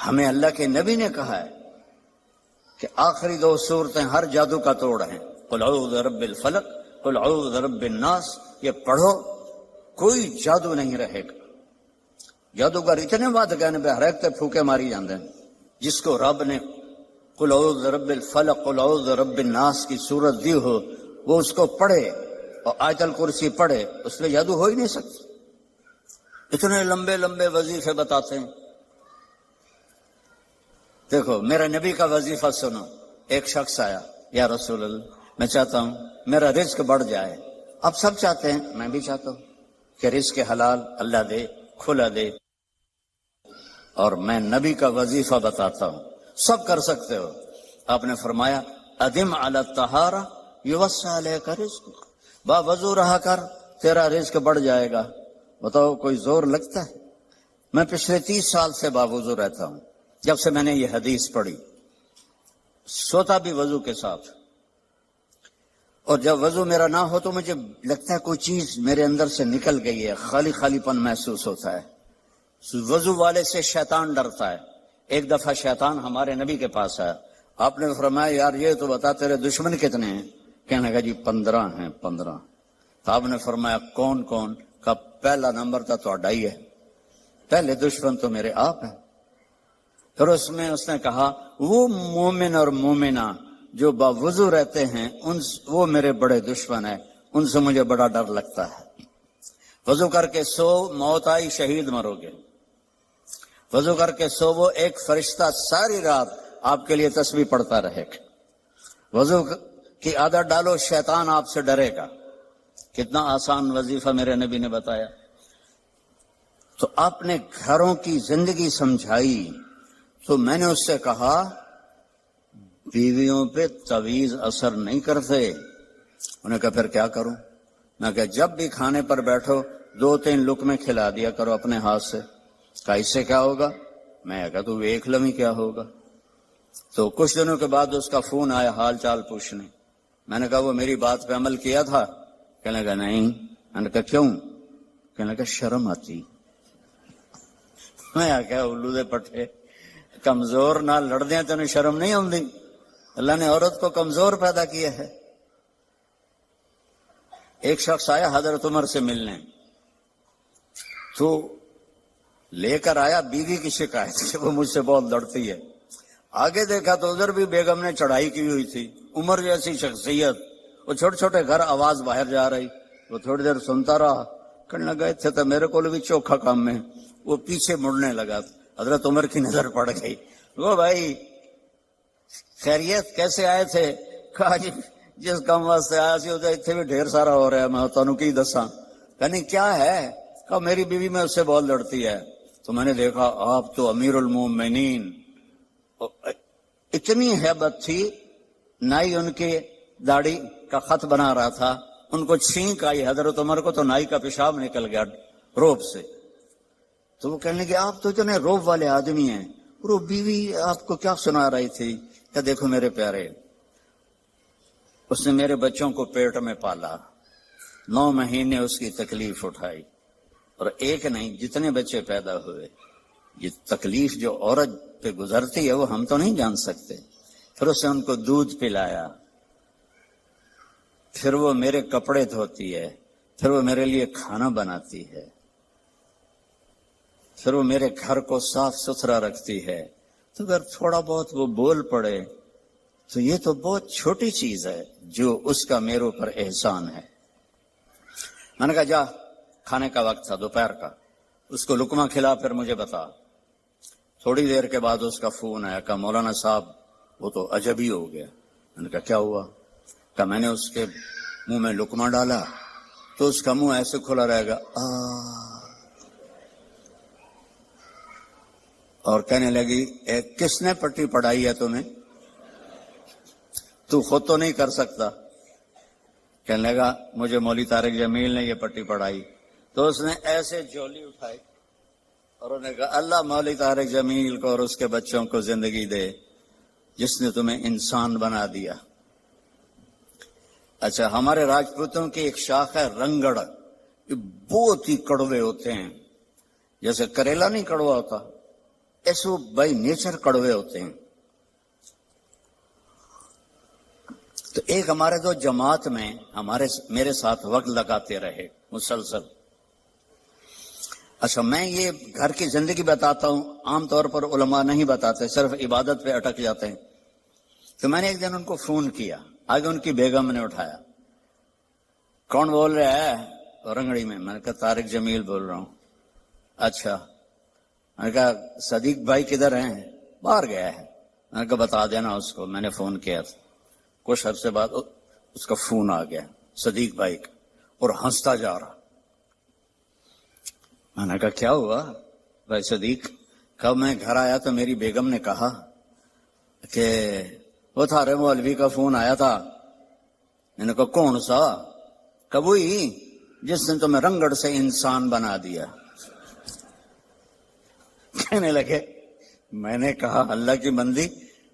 ہمیں اللہ کے نبی نے کہا ہے کہ آخری 2 سورتیں ہر جادو کا توڑ ہیں، قل اعوذ برب الفلق، قل اعوذ برب الناس، یہ پڑھو کوئی جادو نہیں رہے گا۔ جادوگر اتنے بات کہنے پہ ہر ایک تے پھوکے ماری جاندے ہیں۔ جس کو رب نے قل اعوذ برب الفلق قل اعوذ برب الناس کی صورت دی ہو، وہ اس کو پڑھے اور آیت الکرسی پڑھے، اس میں جادو ہو ہی نہیں سکتا۔ اتنے لمبے لمبے وظیفے بتاتے ہیں۔ دیکھو میرے نبی کا وظیفہ سنو۔ ایک شخص آیا، یا رسول اللہ میں چاہتا ہوں میرا رزق بڑھ جائے۔ اب سب چاہتے ہیں، میں بھی چاہتا ہوں کہ رزق حلال اللہ دے، کھلا دے، اور میں نبی کا وظیفہ بتاتا ہوں، سب کر سکتے ہو۔ آپ نے فرمایا ادم علی الطہارہ یوسع علیک رزق، با وضو رہا کر تیرا رزق بڑھ جائے گا۔ بتاؤ کوئی زور لگتا ہے؟ میں پچھلے 30 سال سے باوضو رہتا ہوں، جب سے میں نے یہ حدیث پڑھی، سوتا بھی وضو کے ساتھ، اور جب وضو میرا نہ ہو تو مجھے لگتا ہے کوئی چیز میرے اندر سے نکل گئی ہے، خالی خالی پن محسوس ہوتا ہے۔ وضو والے سے شیطان ڈرتا ہے۔ ایک دفعہ شیطان ہمارے نبی کے پاس آیا، آپ نے فرمایا یار یہ تو بتا تیرے دشمن کتنے ہیں؟ کہنے لگا جی 15 ہیں 15۔ تو آپ نے فرمایا کون کون؟ کا پہلا نمبر تھا تو ہی ہے، پہلے دشمن تو میرے آپ ہیں۔ پھر اس نے کہا وہ مومن اور مومنہ جو باوضو رہتے ہیں وہ میرے بڑے دشمن ہیں، ان سے مجھے بڑا ڈر لگتا ہے۔ وضو کر کے سو، موت آئی شہید مرو گے۔ وضو کر کے سو، وہ ایک فرشتہ ساری رات آپ کے لیے تسبیح پڑھتا رہے گا۔ وضو کی عادت ڈالو، شیطان آپ سے ڈرے گا۔ کتنا آسان وظیفہ میرے نبی نے بتایا۔ تو آپ نے گھروں کی زندگی سمجھائی، تو میں نے اس سے کہا بیویوں پہ تعویذ اثر نہیں کرتے۔ انہوں نے کہا پھر کیا کروں؟ میں کہا جب بھی کھانے پر بیٹھو 2-3 لقمے کھلا دیا کرو اپنے ہاتھ سے۔ کہا اس سے کیا ہوگا؟ میں کہا تو دیکھ لیں کیا ہوگا۔ تو کچھ دنوں کے بعد اس کا فون آیا حال چال پوچھنے۔ میں نے کہا وہ میری بات پہ عمل کیا تھا؟ کہنے لگا نہیں۔ میں نے کہا کیوں؟ کہنے لگا شرم آتی۔ میں کہا الو دے پٹھے، کمزور نہ لڑ دیں تو شرم نہیں آتی؟ اللہ نے عورت کو کمزور پیدا کیا ہے۔ ایک شخص آیا حضرت عمر سے ملنے، تو لے کر آیا بیوی کی شکایت کہ وہ مجھ سے بہت لڑتی ہے۔ آگے دیکھا تو ادھر بھی بیگم نے چڑھائی کی ہوئی تھی، عمر جیسی شخصیت، وہ چھوٹے چھوٹے گھر آواز باہر جا رہی، وہ تھوڑی دیر سنتا رہا، کرنے لگا تھے تو میرے کو بھی چوکھا کام میں۔ وہ پیچھے مڑنے لگا، حضرت عمر کی نظر پڑ گئی۔ وہ بھائی خیریت کیسے آئے تھے؟ کہا جی جس کام واسطے آیا سی اتنے بھی ڈھیر سارا ہو رہا ہے، میں تانوں کی دساں۔ کہنی کیا ہے؟ کہا میری بیوی میں اس سے بہت لڑتی ہے۔ تو میں نے دیکھا آپ تو امیر المومنین، اتنی ہیبت تھی، نائی ان کے داڑھی کا خط بنا رہا تھا، ان کو چھینک آئی حضرت عمر کو تو نائی کا پیشاب نکل گیا روب سے۔ تو وہ کہنے لگے آپ تو اتنے روب والے آدمی ہیں، اور وہ بیوی آپ کو کیا سنا رہی تھی؟ کہ دیکھو میرے پیارے، اس نے میرے بچوں کو پیٹ میں پالا، 9 مہینے اس کی تکلیف اٹھائی، اور ایک نہیں جتنے بچے پیدا ہوئے، یہ تکلیف جو عورت پہ گزرتی ہے وہ ہم تو نہیں جان سکتے۔ پھر اس نے ان کو دودھ پلایا، پھر وہ میرے کپڑے دھوتی ہے، پھر وہ میرے لیے کھانا بناتی ہے، پھر وہ میرے گھر کو صاف ستھرا رکھتی ہے۔ تو اگر تھوڑا بہت وہ بول پڑے تو یہ تو بہت چھوٹی چیز ہے جو اس کا میرے اوپر احسان ہے۔ میں نے کہا جا، کھانے کا وقت تھا دوپہر کا، اس کو لقمہ کھلا پھر مجھے بتا۔ تھوڑی دیر کے بعد اس کا فون آیا، کہا مولانا صاحب وہ تو عجب ہی ہو گیا۔ میں نے کہا کیا ہوا؟ کہا میں نے اس کے منہ میں لقمہ ڈالا تو اس کا منہ ایسے کھلا رہے گا اور کہنے لگی کس نے پٹی پڑھائی ہے تمہیں؟ تو خود تو نہیں کر سکتا۔ کہنے لگا مجھے مولوی طارق جمیل نے یہ پٹی پڑھائی۔ تو اس نے ایسے جھولی اٹھائی اور انہوں نے کہا اللہ مولوی طارق جمیل کو اور اس کے بچوں کو زندگی دے جس نے تمہیں انسان بنا دیا۔ اچھا، ہمارے راجپوتوں کی ایک شاخ ہے رنگڑ، یہ بہت ہی کڑوے ہوتے ہیں، جیسے کریلا نہیں کڑوا ہوتا، ایسے وہ بائی نیچر کڑوے ہوتے ہیں. تو ایک ہمارے دو جماعت میں میرے ساتھ وقت لگاتے رہے مسلسل. اچھا میں یہ گھر کی زندگی بتاتا ہوں، عام طور پر علماء نہیں بتاتے، صرف عبادت پہ اٹک جاتے ہیں. تو میں نے ایک دن ان کو فون کیا، آگے ان کی بیگم نے اٹھایا. کون بول رہا ہے؟ رنگڑی میں. میں نے کہا طارق جمیل بول رہا ہوں. اچھا. میں نے کہا صدیق بھائی کدھر ہیں؟ باہر گیا ہے. میں نے کہا بتا دینا اس کو میں نے فون کیا تھا. کچھ عرصے بعد اس کا فون آ گیا صدیق بھائی کا، اور ہنستا جا رہا. میں نے کہا کیا ہوا بھائی صدیق؟ کب میں گھر آیا تو میری بیگم نے کہا کہ وہ تھارے مولوی کا فون آیا تھا. میں نے کہا کون سا؟ کب ہوئی جس نے تمہیں رنگڑ سے انسان بنا دیا. کہنے لگے میں نے کہا اللہ کی بندی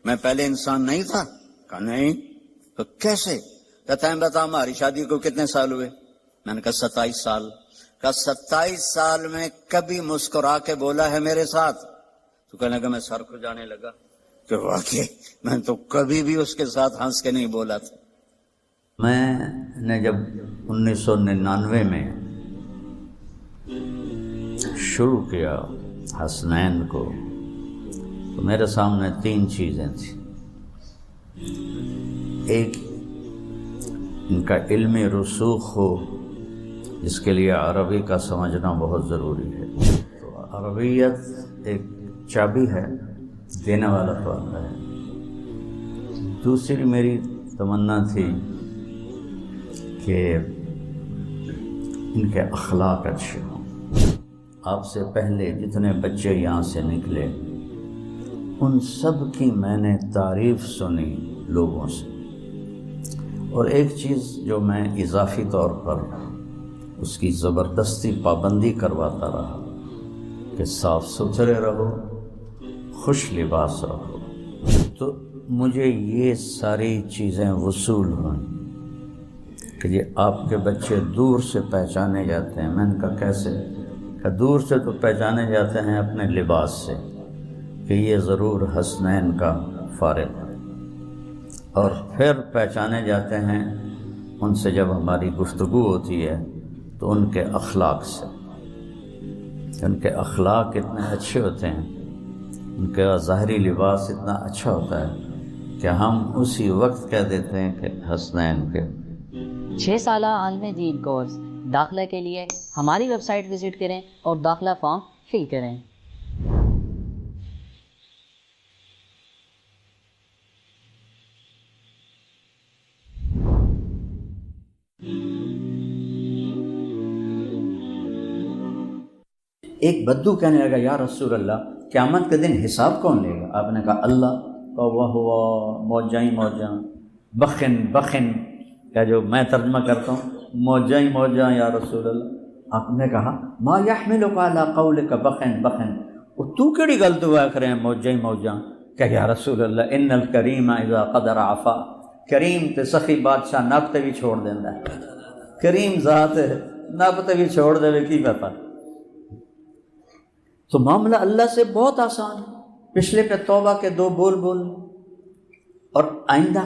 میں پہلے انسان نہیں تھا. کہا نہیں. تو کیسے؟ کہتا ہے بتا ہماری شادی کو کتنے سال ہوئے؟ میں نے کہا 27 سال. کہا 27 سال میں کبھی مسکرا کے بولا ہے میرے ساتھ؟ تو کہنے لگا میں سر کو جانے لگا کہ واقعی میں تو کبھی بھی اس کے ساتھ ہنس کے نہیں بولا تھا. میں نے جب 1999 میں شروع کیا حسنین کو تو میرے سامنے 3 چیزیں تھیں. ایک ان کا علمی رسوخ ہو جس کے لیے عربی کا سمجھنا بہت ضروری ہے. تو عربیت ایک چابی ہے، دینے والا تو اللہ ہے. دوسری میری تمنا تھی کہ ان کے اخلاق اچھے ہوں. آپ سے پہلے جتنے بچے یہاں سے نکلے ان سب کی میں نے تعریف سنی لوگوں سے. اور ایک چیز جو میں اضافی طور پر اس کی زبردستی پابندی کرواتا رہا کہ صاف ستھرے رہو، خوش لباس رہو. تو مجھے یہ ساری چیزیں وصول ہوئیں کہ یہ آپ کے بچے دور سے پہچانے جاتے ہیں. میں نے کہا کیسے؟ کہ دور سے تو پہچانے جاتے ہیں اپنے لباس سے کہ یہ ضرور حسنین کا فارغ ہے، اور پھر پہچانے جاتے ہیں ان سے جب ہماری گفتگو ہوتی ہے تو ان کے اخلاق سے. ان کے اخلاق اتنے اچھے ہوتے ہیں، ان کا ظاہری لباس اتنا اچھا ہوتا ہے کہ ہم اسی وقت کہہ دیتے ہیں کہ حسنین کے. 6 سالہ عالم دین کورس داخلہ کے لیے ہماری ویب سائٹ وزٹ کریں اور داخلہ فارم فل کریں. ایک بدو کہنے لگا یا رسول اللہ قیامت کے دن حساب کون لے گا؟ آپ نے کہا اللہ. واہ واہ، موجاں ہی موجاں، بخن بخن کا جو میں ترجمہ کرتا ہوں موجاں ہی موجاں یا رسول اللہ. آپ نے کہا ما یحملک علی قولک بخن بخن، تو کیڑی گل تو آکھ رہے ہیں موجاں ہی موجاں؟ کہ یا رسول اللہ ان الکریم اذا قدر عفا، کریم تے سخی بادشاہ نب تے بھی چھوڑ دیندا ہے. کریم ذات نب تے بھی چھوڑ دے کی پتہ. تو معاملہ اللہ سے بہت آسان ہے. پچھلے پہ توبہ کے 2 بول اور آئندہ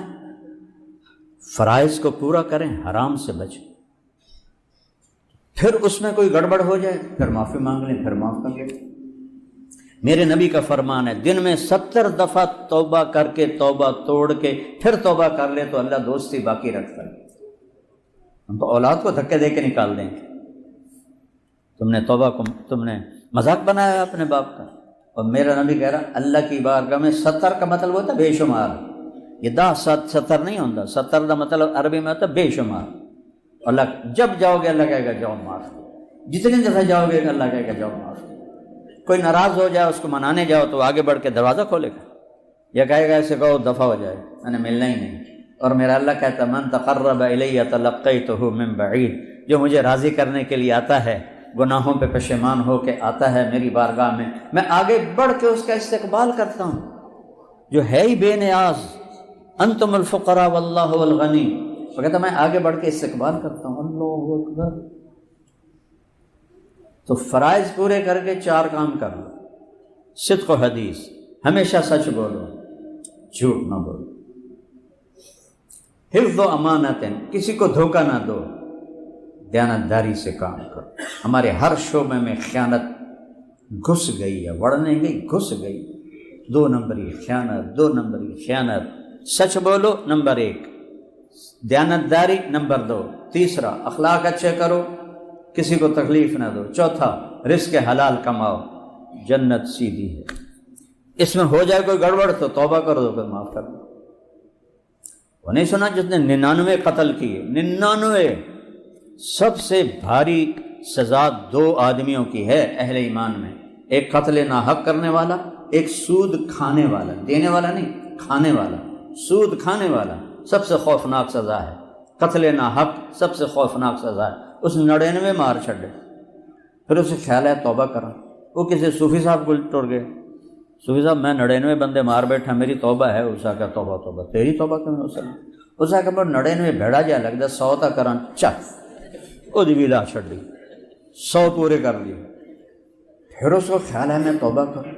فرائض کو پورا کریں، حرام سے بچیں. پھر اس میں کوئی گڑبڑ ہو جائے پھر معافی مانگ لیں، پھر معاف کر لیں. میرے نبی کا فرمان ہے دن میں 70 دفعہ توبہ کر کے توبہ توڑ کے پھر توبہ کر لے تو اللہ دوستی باقی رکھتا ہے. ہم تو اولاد کو دھکے دے کے نکال دیں گے. تم نے توبہ کو تم نے مذاق بنایا اپنے باپ کا. اور میرا نبی کہہ رہا اللہ کی بارگاہ میں 70 کا مطلب ہوتا ہے بے شمار. یہ 70 نہیں ہوتا. 70 کا مطلب عربی میں ہوتا ہے بے شمار. اللہ جب جاؤ گے اللہ کہے گا جاؤ معاف کرو. جتنی دفعہ جاؤ گے اللہ کہے گا جاؤ معاف کرو. کوئی ناراض ہو جائے اس کو منانے جاؤ تو آگے بڑھ کے دروازہ کھولے گا یا کہے گا ایسے کہو دفعہ ہو جائے میں نے ملنا ہی نہیں. اور میرا اللہ کہتا من تقرب الی تلقیتہ من بعید، جو مجھے راضی کرنے کے لیے آتا ہے، گناہوں پہ پشیمان ہو کے آتا ہے میری بارگاہ میں آگے بڑھ کے اس کا استقبال کرتا ہوں. جو ہے ہی بے نیاز، انتم الفقراء واللہ هو الغنی، وہ کہتا میں آگے بڑھ کے استقبال کرتا ہوں. اللہ اکبر. تو فرائض پورے کر کے 4 کام کر لو. صدق و حدیث، ہمیشہ سچ بولو، جھوٹ نہ بولو، حفظ و امانت، کسی کو دھوکہ نہ دو، دیانتداری سے کام کرو۔ ہمارے ہر شعبے میں خیانت گھس گئی ہے، وڑنے گئی، گھس گئی، 2 نمبری خیانت، 2 نمبری خیانت، سچ بولو نمبر 1، دیانتداری نمبر 2، تیسرا اخلاق اچھے کرو، کسی کو تکلیف نہ دو، چوتھا رزق حلال کماؤ، جنت سیدھی ہے۔ اس میں ہو جائے کوئی گڑبڑ تو توبہ کر دو، کوئی معاف کر دو۔ وہ نہیں سنا جس نے 99 قتل کیے، 99، سب سے بھاری سزا 2 آدمیوں کی ہے اہل ایمان میں، ایک قتل ناحق کرنے والا، ایک سود کھانے والا، دینے والا نہیں، کھانے والا، سود کھانے والا سب سے خوفناک سزا ہے، قتل ناحق سب سے خوفناک سزا ہے۔ اس 99 مار چھڑے، پھر اسے خیال ہے توبہ کرا، وہ کسی صوفی صاحب کو ٹر گئے، صوفی صاحب میں 99 بندے مار بیٹھا، میری توبہ ہے۔ اس کا توبہ توبہ تیری توبہ کیوں ہو سکتی؟ اس کا کہ 99 بھیڑا جا لگتا 100 تا کرن، چل وہ بھی لا چھڑ دی، 100 پورے کر لیے، پھر اس کو خیال ہے میں توبہ کروں۔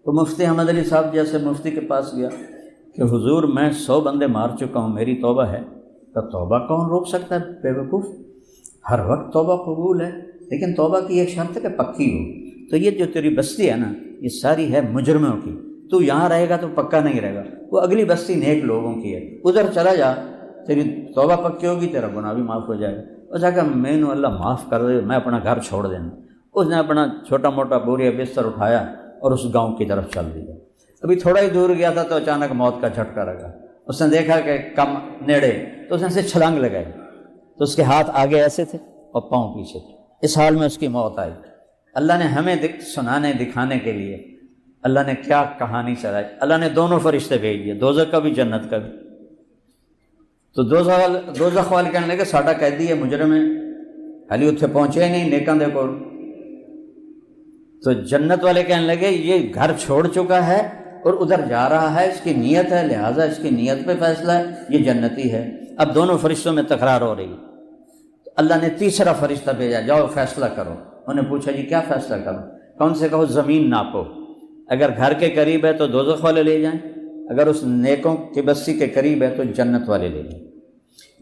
تو مفتی احمد علی صاحب جیسے مفتی کے پاس گیا کہ حضور میں 100 بندے مار چکا ہوں، میری توبہ ہے۔ تو توبہ کون روک سکتا ہے بے وقوف؟ ہر وقت توبہ قبول ہے، لیکن توبہ کی ایک شرط ہے کہ پکی ہو۔ تو یہ جو تیری بستی ہے نا، یہ ساری ہے مجرموں کی، تو یہاں رہے گا تو پکا نہیں رہے گا، وہ اگلی بستی نیک لوگوں کی ہے، ادھر چلا جا، تیری توبہ پکی ہوگی، تیرا گناہ بھی معاف ہو جائے گا۔ اس نے کہا میں نے اللہ معاف کر دے، میں اپنا گھر چھوڑ دینا۔ اس نے اپنا چھوٹا موٹا بوریا بستر اٹھایا اور اس گاؤں کی طرف چل دیا۔ ابھی تھوڑا ہی دور گیا تھا تو اچانک موت کا جھٹکا لگا، اس نے دیکھا کہ کم نیڑے، تو اس نے اسے چھلانگ لگائی، تو اس کے ہاتھ آگے ایسے تھے اور پاؤں پیچھے تھے، اس حال میں اس کی موت آئی۔ اللہ نے ہمیں سنانے دکھانے کے لیے اللہ نے کیا کہانی چلائی، اللہ نے دونوں فرشتے بھیج دیے، دوزخ کا بھی جنت کا بھی۔ تو دوزخ والے کہنے لگے ساڈا قیدی ہے، مجرم ہے، حالی اتنے پہنچے ہی نہیں نیکاں دے کول۔ تو جنت والے کہنے لگے یہ گھر چھوڑ چکا ہے اور ادھر جا رہا ہے، اس کی نیت ہے، لہٰذا اس کی نیت پہ فیصلہ ہے، یہ جنتی ہے۔ اب دونوں فرشتوں میں تکرار ہو رہی، تو اللہ نے تیسرا فرشتہ بھیجا، جاؤ فیصلہ کرو۔ انہیں پوچھا جی کیا فیصلہ کرو؟ کون سے کہو زمین ناپو، اگر گھر کے قریب ہے تو دوزخ والے لے جائیں، اگر اس نیکوں کی بستی کے قریب ہے تو جنت والے لے جائیں۔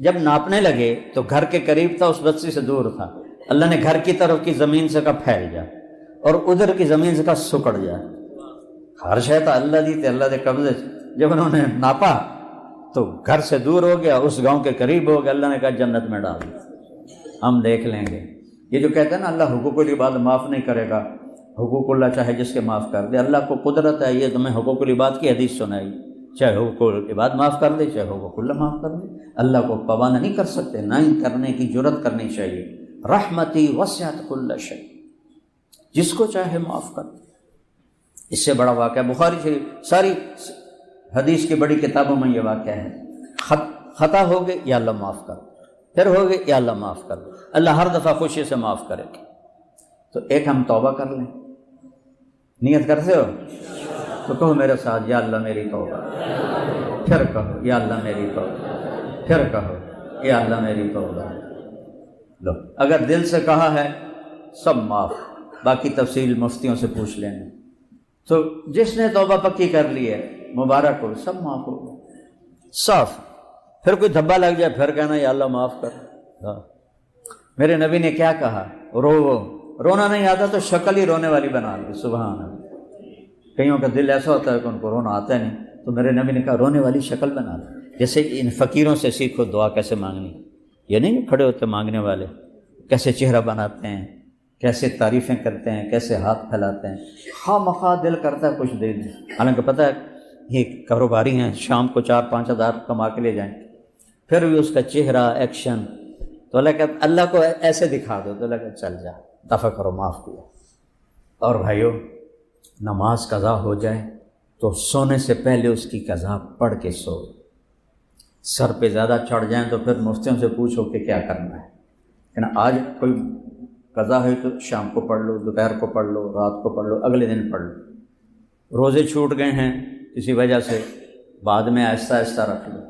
جب ناپنے لگے تو گھر کے قریب تھا، اس بستی سے دور تھا، اللہ نے گھر کی طرف کی زمین سے کہا پھیل جا، اور ادھر کی زمین سے کہا سکڑ جا۔ ہر شے تو اللہ دی تے اللہ دے قبضے۔ جب انہوں نے ناپا تو گھر سے دور ہو گیا، اس گاؤں کے قریب ہو گیا، اللہ نے کہا جنت میں ڈال دیا، ہم دیکھ لیں گے۔ یہ جو کہتے ہیں نا اللہ حقوق العباد معاف نہیں کرے گا، حقوق اللہ چاہے جس کے معاف کر دے، اللہ کو قدرت ہے، یہ تمہیں حقوق العباد کی حدیث سنائی، چاہے حقوق العباد معاف کر دے چاہے حقوق اللہ معاف کر دے، اللہ کو پابند نہیں کر سکتے، نہ ہی کرنے کی جرت کرنی چاہیے۔ رحمتی وسعت کل شیء، جس کو چاہے معاف کر دے۔ اس سے بڑا واقعہ بخاری شریف، ساری حدیث کی بڑی کتابوں میں یہ واقعہ ہے، خطا ہو گئے یا اللہ معاف کر، پھر ہو گئے یا اللہ معاف کر دے، اللہ ہر دفعہ خوشی سے معاف کرے گا۔ تو ایک ہم توبہ کر لیں، نیت کرتے ہو تو کہو میرے ساتھ یا اللہ میری توبہ، پھر کہو یا اللہ میری توبہ، پھر کہو یا اللہ میری توبہ۔ لو اگر دل سے کہا ہے سب معاف، باقی تفصیل مفتیوں سے پوچھ لینا۔ تو جس نے توبہ پکی کر لی ہے مبارک ہو، سب معاف ہو گئے، صاف۔ پھر کوئی دھبا لگ جائے پھر کہنا یا اللہ معاف کر۔ میرے نبی نے کیا کہا؟ رونا نہیں آتا تو شکل ہی رونے والی بنا لی، سبحان اللہ۔ کئیوں کا دل ایسا ہوتا ہے کہ ان کو رونا آتا ہے نہیں، تو میرے نبی نے کہا رونے والی شکل بنا لی۔ جیسے ان فقیروں سے سیکھو دعا کیسے مانگنی، یہ نہیں کھڑے ہوتے مانگنے والے، کیسے چہرہ بناتے ہیں، کیسے تعریفیں کرتے ہیں، کیسے ہاتھ پھیلاتے ہیں، خواہ مخواہ دل کرتا ہے کچھ دے دیں، حالانکہ پتہ ہے یہ کاروباری ہیں، شام کو 4-5 ہزار کما کے لے جائیں، پھر بھی اس کا چہرہ ایکشن، تو اللہ کہتا اللہ کو ایسے دکھا دو، تو اللہ کہتا چل جا دفع کرو، معاف کیا۔ اور بھائیو نماز قضا ہو جائے تو سونے سے پہلے اس کی قضا پڑھ کے سو۔ سر پہ زیادہ چڑھ جائیں تو پھر مفتیوں سے پوچھو کہ کیا کرنا ہے، لیکن آج کوئی قضا ہے تو شام کو پڑھ لو، دوپہر کو پڑھ لو، رات کو پڑھ لو، اگلے دن پڑھ لو۔ روزے چھوٹ گئے ہیں کسی وجہ سے، بعد میں آہستہ آہستہ رکھ لو۔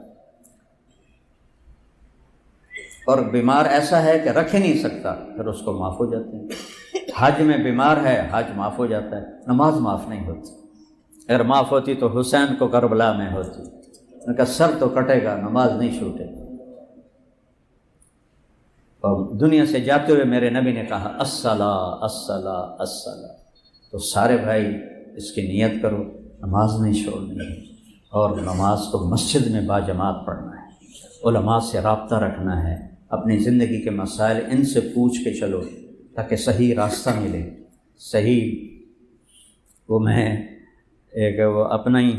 اور بیمار ایسا ہے کہ رکھ ہی نہیں سکتا، پھر اس کو معاف ہو جاتے ہیں۔ حج میں بیمار ہے، حج معاف ہو جاتا ہے، نماز معاف نہیں ہوتی۔ اگر معاف ہوتی تو حسین کو کربلا میں ہوتی، ان کا سر تو کٹے گا، نماز نہیں چھوٹے گی۔ اور دنیا سے جاتے ہوئے میرے نبی نے کہا الصلاۃ الصلاۃ الصلاۃ، تو سارے بھائی اس کی نیت کرو، نماز نہیں چھوڑنی ہے، اور نماز کو مسجد میں باجماعت پڑھنا ہے، علماء سے رابطہ رکھنا ہے، اپنی زندگی کے مسائل ان سے پوچھ کے چلو تاکہ صحیح راستہ ملے، صحیح۔ وہ میں ایک وہ اپنا ہی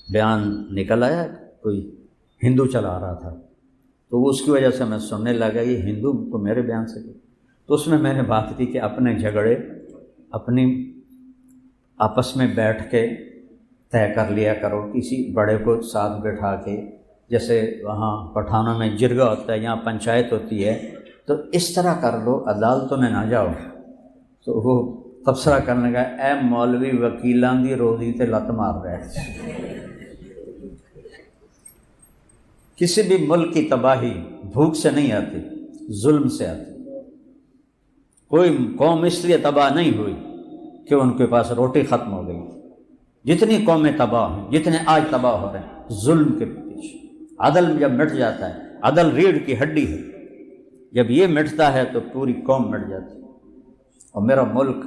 بیان نکل آیا، کوئی ہندو چلا رہا تھا، تو اس کی وجہ سے میں سننے لگا یہ ہندو کو میرے بیان سے، تو اس میں نے بات کی کہ اپنے جھگڑے اپنی آپس میں بیٹھ کے طے کر لیا کرو، کسی بڑے کو ساتھ بٹھا کے، جیسے وہاں پٹھانوں میں جرگا ہوتا ہے، یہاں پنچایت ہوتی ہے، تو اس طرح کر لو، عدالتوں میں نہ جاؤ۔ تو وہ تبصرہ کرنے لگا اے مولوی وکیلاں دی روزی تے لت مار رہے۔ کسی بھی ملک کی تباہی بھوک سے نہیں آتی، ظلم سے آتی۔ کوئی قوم اس لیے تباہ نہیں ہوئی کہ ان کے پاس روٹی ختم ہو گئی۔ جتنی قومیں تباہ ہیں، جتنے آج تباہ ہو رہے ہیں، ظلم کے پیچھے۔ عدل جب مٹ جاتا ہے، عدل ریڑھ کی ہڈی ہے، جب یہ مٹتا ہے تو پوری قوم مٹ جاتی ہے۔ اور میرا ملک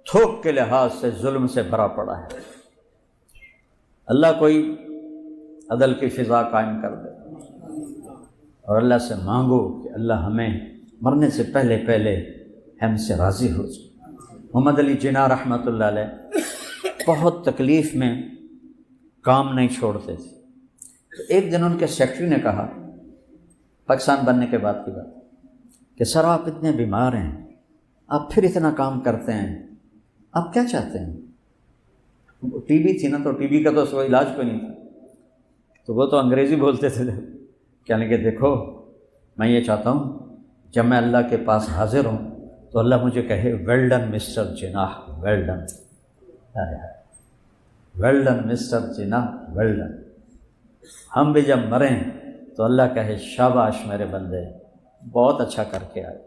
تھوک کے لحاظ سے ظلم سے بھرا پڑا ہے۔ اللہ کوئی عدل کی فضا قائم کر دے، اور اللہ سے مانگو کہ اللہ ہمیں مرنے سے پہلے پہلے ہم سے راضی ہو جائے۔ محمد علی جناح رحمۃ اللہ علیہ بہت تکلیف میں کام نہیں چھوڑتے تھے، تو ایک دن ان کے سیکرٹری نے کہا، پاکستان بننے کے بعد کی بات، کہ سر آپ اتنے بیمار ہیں، آپ پھر اتنا کام کرتے ہیں، آپ کیا چاہتے ہیں؟ ٹی بی تھی نا، تو ٹی بی کا تو کوئی علاج کوئی نہیں تھا، تو وہ تو انگریزی بولتے تھے، کہنے کہ دیکھو میں یہ چاہتا ہوں جب میں اللہ کے پاس حاضر ہوں تو اللہ مجھے کہے well done mister Jinnah, well done, well done mister Jinnah, well done. ہم بھی جب مریں تو اللہ کہے شاباش میرے بندے، بہت اچھا کر کے آئے۔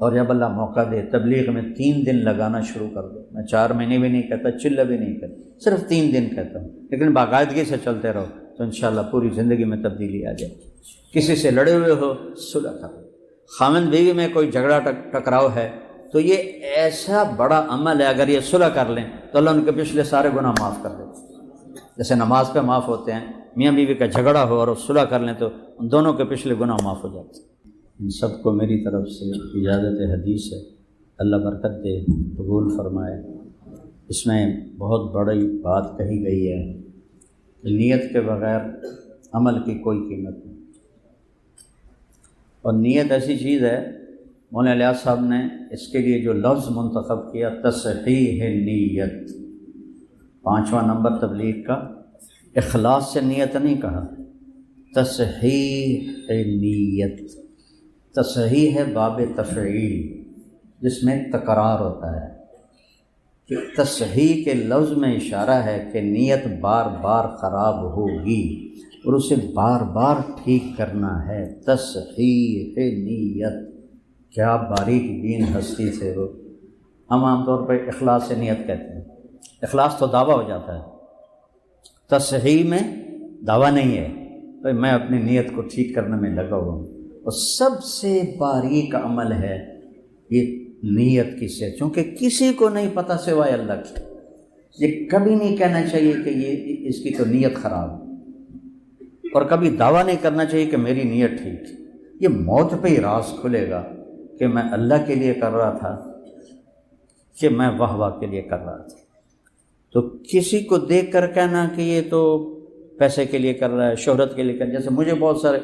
اور جب اللہ موقع دے تبلیغ میں 3 دن لگانا شروع کر دو، میں 4 مہینے بھی نہیں کہتا، چلہ بھی نہیں کہتا، صرف 3 دن کہتا ہوں، لیکن باقاعدگی سے چلتے رہو تو انشاءاللہ پوری زندگی میں تبدیلی آ جائے۔ کسی سے لڑے ہوئے ہو صلح کرو، خامند بیوی میں کوئی جھگڑا ٹکراؤ ہے تو یہ ایسا بڑا عمل ہے، اگر یہ صلح کر لیں تو اللہ ان کے پچھلے سارے گناہ معاف کر دے۔ جیسے نماز پہ معاف ہوتے ہیں، میاں بیوی کا جھگڑا ہو اور صلح کر لیں تو ان دونوں کے پچھلے گناہ معاف ہو جاتے ہیں۔ ان سب کو میری طرف سے اجازت حدیث ہے، اللہ برکت دے، قبول فرمائے۔ اس میں بہت بڑی بات کہی گئی ہے، نیت کے بغیر عمل کی کوئی قیمت نہیں، اور نیت ایسی چیز ہے، مولانا الیاس صاحب نے اس کے لیے جو لفظ منتخب کیا، تصحیح نیت، 5واں نمبر تبلیغ کا، اخلاص سے نیت نہیں کہا، تصحیح نیت۔ تصحیح ہے باب تفعیل، جس میں تکرار ہوتا ہے، کہ تصحیح کے لفظ میں اشارہ ہے کہ نیت بار بار خراب ہوگی اور اسے بار بار ٹھیک کرنا ہے۔ تصحیح نیت، کیا باریک بین ہستی سے وہ۔ ہم عام طور پہ اخلاص سے نیت کہتے ہیں، اخلاص تو دعویٰ ہو جاتا ہے، تصحیح میں دعویٰ نہیں ہے، بھائی میں اپنی نیت کو ٹھیک کرنے میں لگا ہوا ہوں۔ اور سب سے باریک عمل ہے یہ نیت کی سے، چونکہ کسی کو نہیں پتہ سوائے اللہ کی۔ یہ کبھی نہیں کہنا چاہیے کہ یہ اس کی تو نیت خراب ہے، اور کبھی دعویٰ نہیں کرنا چاہیے کہ میری نیت ٹھیک ہے۔ یہ موت پہ ہی راز کھلے گا کہ میں اللہ کے لیے کر رہا تھا کہ میں واہ واہ کے لیے کر رہا تھا۔ تو کسی کو دیکھ کر کہنا کہ یہ تو پیسے کے لیے کر رہا ہے، شہرت کے لیے کر رہا ہے، جیسے مجھے بہت سارے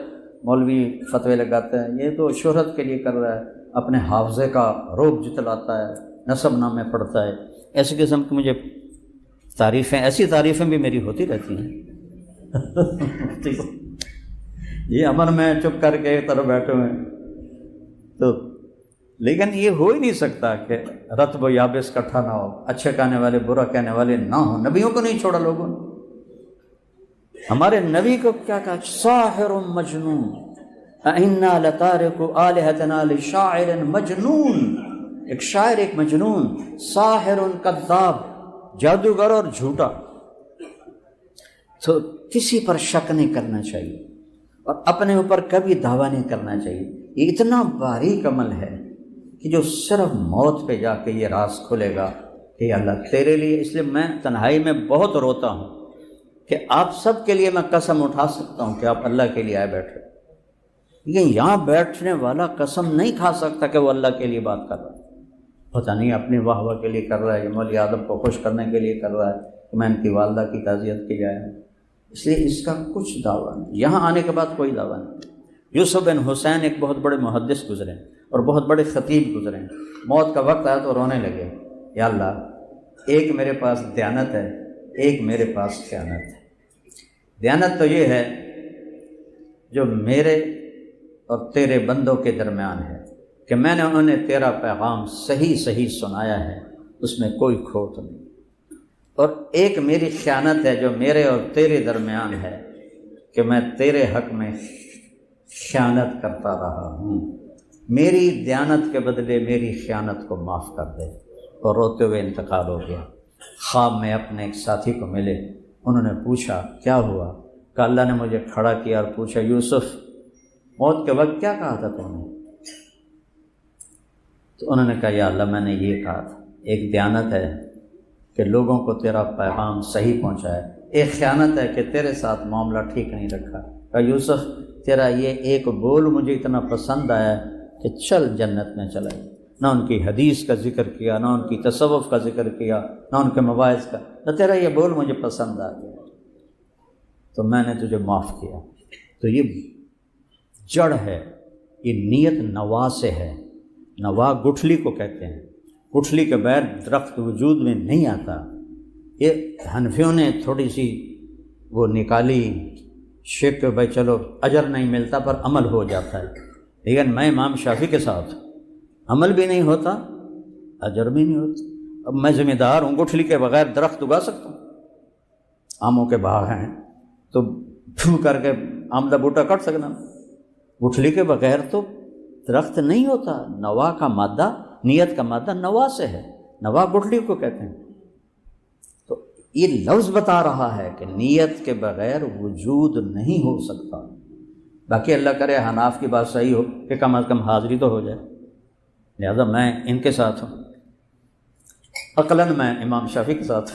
مولوی فتوے لگاتے ہیں یہ تو شہرت کے لیے کر رہا ہے، اپنے حافظے کا روب جتلاتا ہے، نسب نامے پڑھتا ہے، ایسی قسم کی مجھے تعریفیں، ایسی تعریفیں بھی میری ہوتی رہتی ہیں۔ یہ امن میں چپ کر کے ایک طرف بیٹھے ہوئے ہیں، تو لیکن یہ ہو ہی نہیں سکتا کہ رطب و یابس اکٹھا نہ ہو، اچھے کہنے والے برا کہنے والے نہ ہوں۔ نبیوں کو نہیں چھوڑا لوگوں نے، ہمارے نبی کو کیا کہا؟ ساحر مجنون، اَإِنَّا لَتَارِكُ آلِهَتَنَا لِشَاعِرٍ مجنون، ایک شاعر، ایک مجنون، ساحر کذاب، جادوگر اور جھوٹا۔ تو کسی پر شک نہیں کرنا چاہیے اور اپنے اوپر کبھی دعویٰ نہیں کرنا چاہیے۔ یہ اتنا باریک عمل ہے کہ جو صرف موت پہ جا کے یہ راز کھلے گا کہ اللہ تیرے لیے۔ اس لیے میں تنہائی میں بہت روتا ہوں کہ آپ سب کے لیے میں قسم اٹھا سکتا ہوں کہ آپ اللہ کے لیے آئے بیٹھے، لیکن یہاں بیٹھنے والا قسم نہیں کھا سکتا کہ وہ اللہ کے لیے بات کر رہا ہے۔ پتہ نہیں اپنی واہ واہ کے لیے کر رہا ہے، یہ مولوی آدم کو خوش کرنے کے لیے کر رہا ہے کہ میں ان کی والدہ کی تعزیت کی جائے، اس لیے اس کا کچھ دعویٰ نہیں۔ یہاں آنے کے بعد کوئی دعویٰ نہیں۔ یوسف بن حسین ایک بہت بڑے محدث گزرے اور بہت بڑے خطیب گزرے، موت کا وقت آیا تو رونے لگے، یا اللہ ایک میرے پاس دیانت ہے، ایک میرے پاس خیانت ہے۔ دیانت تو یہ ہے جو میرے اور تیرے بندوں کے درمیان ہے کہ میں نے انہیں تیرا پیغام صحیح صحیح سنایا ہے، اس میں کوئی کھوٹ نہیں، اور ایک میری خیانت ہے جو میرے اور تیرے درمیان ہے کہ میں تیرے حق میں خیانت کرتا رہا ہوں، میری دیانت کے بدلے میری خیانت کو معاف کر دے۔ اور روتے ہوئے انتقال ہو گیا۔ خواب میں اپنے ایک ساتھی کو ملے، انہوں نے پوچھا کیا ہوا؟ کہ اللہ نے مجھے کھڑا کیا اور پوچھا یوسف موت کے وقت کیا کہا تھا تم نے؟ تو انہوں نے کہا یا اللہ میں نے یہ کہا تھا، ایک دیانت ہے کہ لوگوں کو تیرا پیغام صحیح پہنچائے، ایک خیانت ہے کہ تیرے ساتھ معاملہ ٹھیک نہیں رکھا۔ کہا یوسف تیرا یہ ایک بول مجھے اتنا پسند آیا کہ چل جنت میں چلا گیا۔ نہ ان کی حدیث کا ذکر کیا، نہ ان کی تصوف کا ذکر کیا، نہ ان کے مواعظ کا، نہ تیرا یہ بول مجھے پسند آ گیا تو میں نے تجھے معاف کیا۔ تو یہ جڑ ہے، یہ نیت نوا سے ہے۔ نوا گٹھلی کو کہتے ہیں، گٹھلی کے بغیر درخت وجود میں نہیں آتا۔ یہ حنفیوں نے تھوڑی سی وہ نکالی شک کہ بھائی چلو اجر نہیں ملتا پر عمل ہو جاتا ہے، لیکن میں امام شافعی کے ساتھ عمل بھی نہیں ہوتا، اجر بھی نہیں ہوتا۔ اب میں ذمہ دار ہوں، گٹھلی کے بغیر درخت اگا سکتا ہوں؟ آموں کے باغ ہیں تو پھو کر کے آم کا بوٹا کٹ سکنا، گٹھلی کے بغیر تو درخت نہیں ہوتا۔ نوا کا مادہ، نیت کا مادہ نوا سے ہے، نوا گٹھلی کو کہتے ہیں۔ تو یہ لفظ بتا رہا ہے کہ نیت کے بغیر وجود نہیں ہو سکتا۔ باقی اللہ کرے حناف کی بات صحیح ہو کہ کم از کم حاضری تو ہو جائے، لہذا میں ان کے ساتھ ہوں، عقلاً میں امام شافعی کے ساتھ،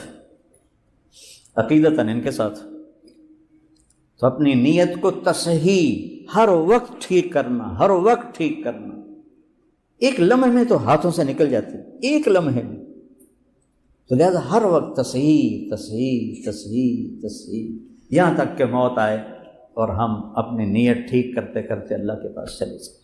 عقیدتاً ان کے ساتھ۔ تو اپنی نیت کو تصحیح ہر وقت ٹھیک کرنا، ہر وقت ٹھیک کرنا۔ ایک لمحے میں تو ہاتھوں سے نکل جاتی، ایک لمحے میں، تو لہذا ہر وقت تصحیح تصحیح تصحیح تصحیح، یہاں تک کہ موت آئے اور ہم اپنی نیت ٹھیک کرتے کرتے اللہ کے پاس چلے جائیں۔